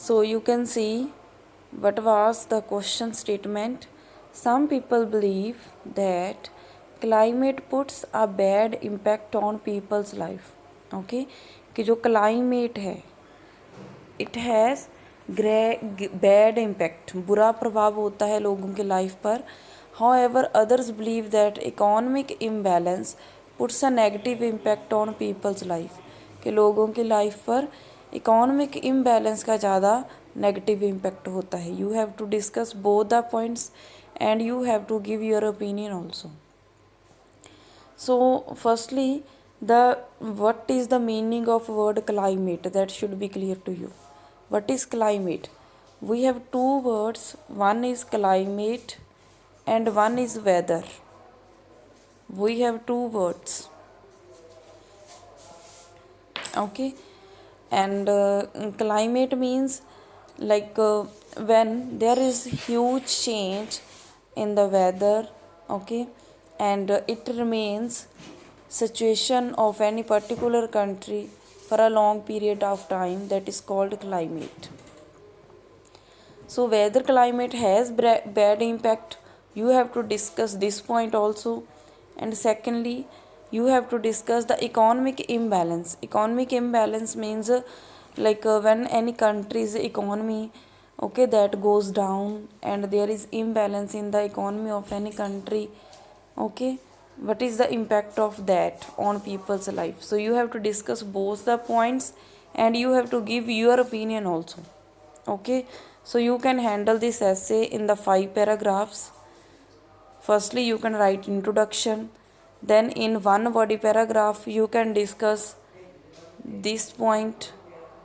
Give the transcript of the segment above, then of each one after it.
So you can see what was the question statement. Some people believe that climate puts a bad impact on people's life. Okay, कि जो climate है it has bad impact, बुरा प्रभाव होता है लोगों के लाइफ पर. However, others believe that economic imbalance puts a negative impact on people's life, कि लोगों की लाइफ पर इकोनॉमिक इम्बैलेंस का ज़्यादा नेगेटिव इम्पैक्ट होता है. You have to discuss both the points and you have to give your opinion also. So firstly, the what is the meaning of word climate? That should be clear to you. What is climate? We have two words, one is climate and one is weather. We have two words, okay, and climate means like when there is huge change in the weather, okay, and it remains situation of any particular country for a long period of time, that is called climate. So whether climate has bad impact, you have to discuss this point also. And secondly, you have to discuss the economic imbalance. Economic imbalance means when any country's economy, okay, that goes down and there is imbalance in the economy of any country, okay, what is the impact of that on people's life. So you have to discuss both the points and you have to give your opinion also, okay. So you can handle this essay in the 5 paragraphs. Firstly, you can write introduction, then in one body paragraph you can discuss this point,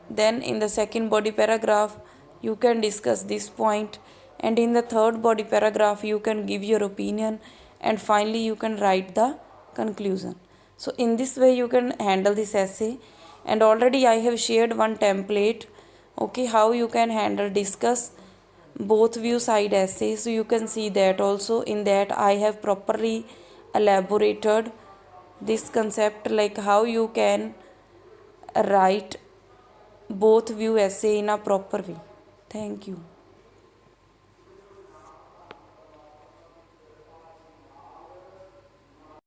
then in the second body paragraph you can discuss this point, and in the third body paragraph you can give your opinion, and finally you can write the conclusion. So in this way you can handle this essay, and already I have shared one template, okay, how you can handle discuss both view side essays. So you can see that also. In that I have properly elaborated this concept, like how you can write both view essay in a proper way. Thank you.